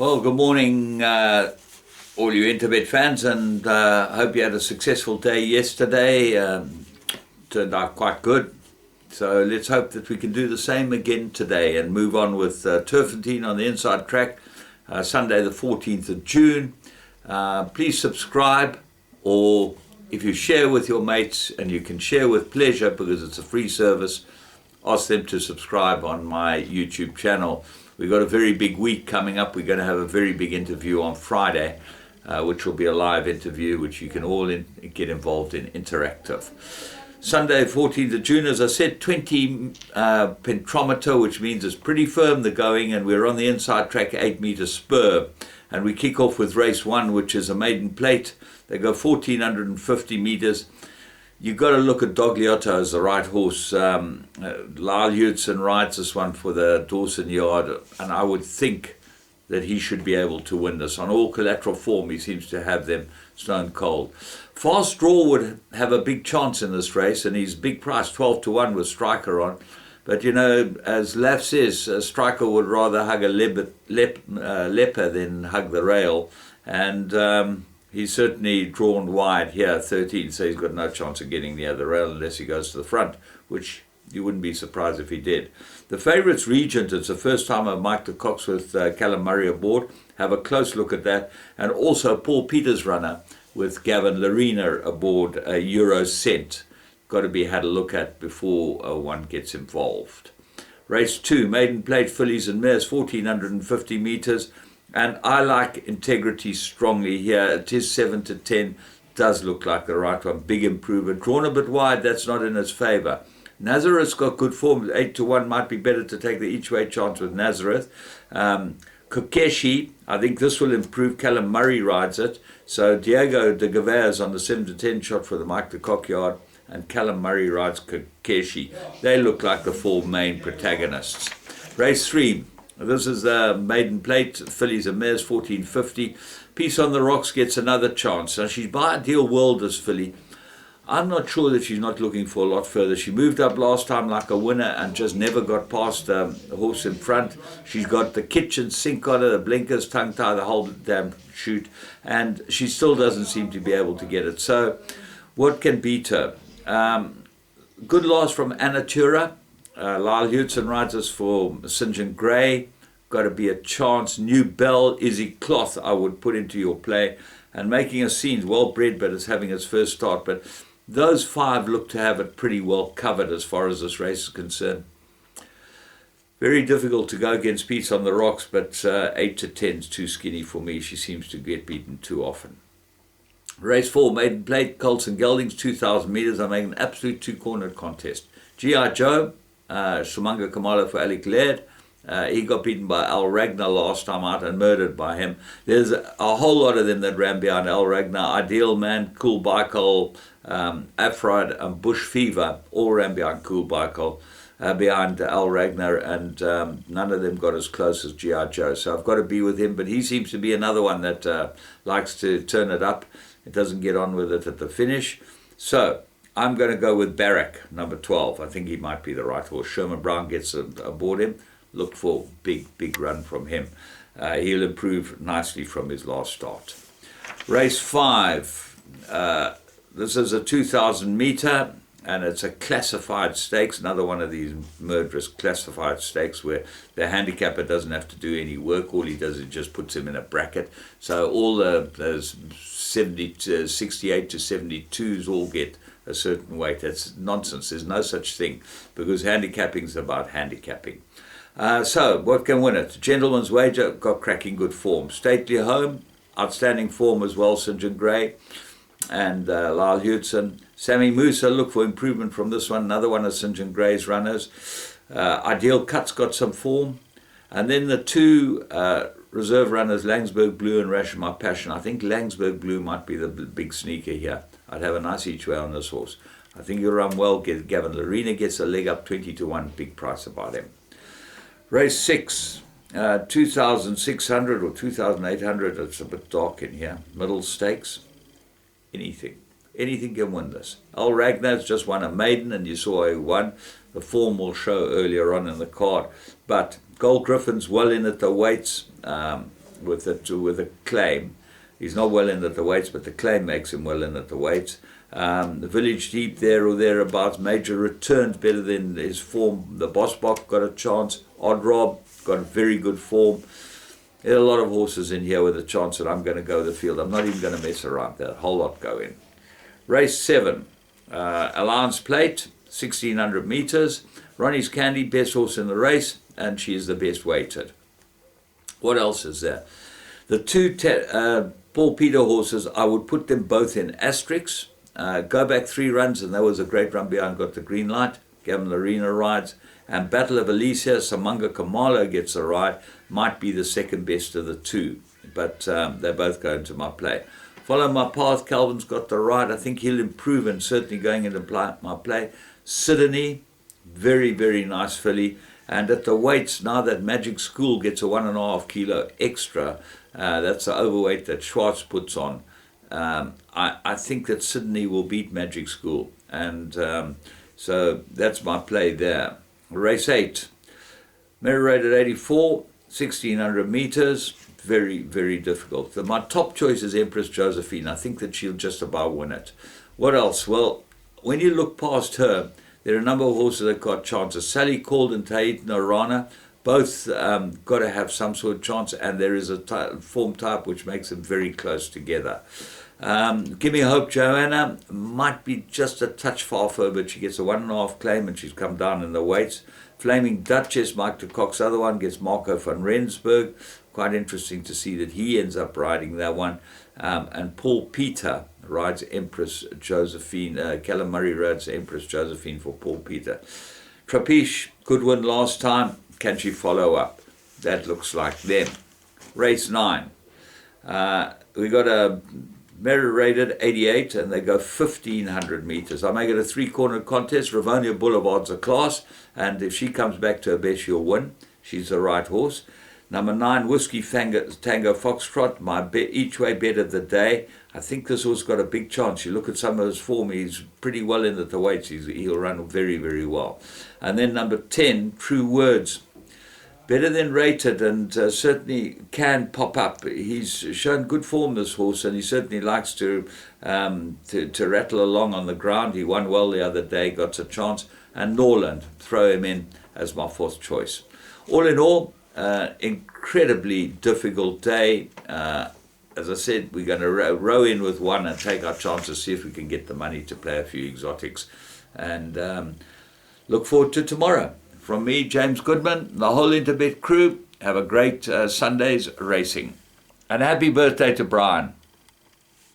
Well, good morning, all you Interbet fans, and hope you had a successful day yesterday. Turned out quite good. So let's hope that we can do the same again today and move on with Turfentine on the inside track, Sunday the 14th of June. Please subscribe, or if you share with your mates, and you can share with pleasure because it's a free service, ask them to subscribe on my YouTube channel. We've got a very big week coming up. We're going to have a very big interview on Friday, which will be a live interview, which you can all get involved in, interactive. Sunday, 14th of June, as I said, 20 pentometer, which means it's pretty firm, the going, and we're on the inside track, 8-meter spur. And we kick off with race 1, which is a maiden plate. They go 1,450 meters. You've got to look at Dogliotto as the right horse. Lyle Hewitson rides this one for the Dawson Yard, and I would think that he should be able to win this. On all collateral form, he seems to have them stone cold. Fast Draw would have a big chance in this race, and he's big price, 12-1 with Striker on. But, you know, as Laf says, Striker would rather hug a leper than hug the rail. And he's certainly drawn wide here, 13, so he's got no chance of getting near the rail unless he goes to the front, which you wouldn't be surprised if he did. The favourites, Regent, it's the first time of Mike de Cox with Callum Murray aboard. Have a close look at that. And also Paul Peters' runner with Gavin Larena aboard, Euro Cent. Got to be had a look at before one gets involved. Race 2, maiden plate fillies and mares, 1,450 metres. And I like Integrity strongly here. It is 7-10. Does look like the right one. Big improvement. Drawn a bit wide. That's not in its favour. Nazareth's got good form. 8-1 might be better to take the each-way chance with Nazareth. Kokeshi, I think this will improve. Callum Murray rides it. So Diego de Gavaz on the 7-10 shot for the Mike de Cock yard. And Callum Murray rides Kokeshi. They look like the 4 main protagonists. Race 3. This is the maiden plate, fillies and mares, 1,450. Peace on the Rocks gets another chance. Now, she's by Ideal World, this filly. I'm not sure that she's not looking for a lot further. She moved up last time like a winner and just never got past the horse in front. She's got the kitchen sink on her, the blinkers, tongue tie, the whole damn shoot. And she still doesn't seem to be able to get it. So, what can beat her? Good loss from Anatura. Lyle Hewitson rides us for St. John Gray. Got to be a chance. New Bell, Izzy Cloth, I would put into your play. And Making a Scene, well bred, but it's having its first start. But those 5 look to have it pretty well covered as far as this race is concerned. Very difficult to go against Peace on the Rocks, but 8-10 is too skinny for me. She seems to get beaten too often. Race 4, maiden plate, Colts and Geldings, 2,000 metres. I'm making an absolute 2-cornered contest. G.I. Joe, Shumanga Kamala for Alec Laird. He got beaten by Al Ragnar last time out and murdered by him. There's a whole lot of them that ran behind Al Ragnar. Ideal Man, Cool Bicol, Afrod and Bush Fever all ran behind Cool Bicol, behind Al Ragnar, and none of them got as close as G.I. Joe. So I've got to be with him, but he seems to be another one that likes to turn it up. It doesn't get on with it at the finish. So I'm going to go with Barak, number 12. I think he might be the right horse. Sherman Brown gets aboard him. Look for big run from him. He'll improve nicely from his last start. Race 5. This is a 2,000 meter, and it's a classified stakes. Another one of these murderous classified stakes where the handicapper doesn't have to do any work. All he does is just puts him in a bracket. So all those 68 to 72s all get a certain weight. That's nonsense. There's no such thing, because handicapping is about handicapping. So, what can win it? Gentleman's Wager got cracking good form. Stately Home, outstanding form as well, St. John Gray and Lyle Hewitson. Sammy Musa, look for improvement from this one. Another one of St. John Gray's runners. Ideal Cuts got some form. And then the 2 reserve runners, Langsberg Blue and Rash My Passion. I think Langsberg Blue might be the big sneaker here. I'd have a nice each way on this horse. I think he'll run well. Gavin Larena gets a leg up, 20-1, big price about him. Race 6, 2,600 or 2,800. It's a bit dark in here. Middle stakes. Anything can win this. Al Ragnar's just won a maiden, and you saw who won. The form will show earlier on in the card. But Gold Griffin's well in at the weights. with a claim. He's not well in at the weights, but the claim makes him well in at the weights. The Village Deep there or thereabouts. Major Returns better than his form. The Bosbok got a chance. Odd Rob got a very good form. There are a lot of horses in here with a chance that I'm going to go the field. I'm not even going to mess around. There a whole lot go in. Race 7, Alliance Plate, 1600 meters. Ronnie's Candy, best horse in the race, and she is the best weighted. What else is there? The two Paul Peter horses, I would put them both in asterisks. Go Back 3 runs, and that was a great run behind, got the green light. Gavin Larena rides. And Battle of Alicia, Samanga Kamalo gets a ride. Might be the second best of the two, but they both go into my play. Follow My Path, Calvin's got the ride. I think he'll improve and certainly going into my play. Sydney, very, very nice filly. And at the weights, now that Magic School gets a 1.5 kilo extra, that's the overweight that Schwartz puts on. I think that Sydney will beat Magic School. And so that's my play there. Race 8, Mary Rated 84, 1600 meters, very, very difficult. My top choice is Empress Josephine. I think that she'll just about win it. What else? Well, when you look past her, there are a number of horses that got chances. Sally Called and Tahit Norana, both got to have some sort of chance, and there is a form type which makes them very close together. Give Me Hope Joanna might be just a touch far for her, but she gets a 1.5 claim and she's come down in the weights. Flaming Duchess, Mike de Kock's other one, gets Marco van Rensburg. Quite interesting to see that he ends up riding that one. And Paul Peter rides Empress Josephine. Callum Murray rides Empress Josephine for Paul Peter. Trapiche, good win last time. Can she follow up? That looks like them. Race 9. We got a Mary Rated 88, and they go 1500 meters. I make it a 3-corner contest. Ravonia Boulevard's a class, and if she comes back to her best, she'll win. She's the right horse. Number 9, Whiskey Tango Foxtrot, my each way bet of the day. I think this horse got a big chance. You look at some of his form, he's pretty well in at the weights. He'll run very, very well. And then number 10, True Words. Better than rated, and certainly can pop up. He's shown good form, this horse, and he certainly likes to rattle along on the ground. He won well the other day, got a chance. And Norland, throw him in as my 4th choice. All in all, incredibly difficult day. As I said, we're going to row in with one and take our chances, see if we can get the money to play a few exotics. And look forward to tomorrow. From me, James Goodman, the whole Interbet crew, have a great Sunday's racing. And happy birthday to Brian.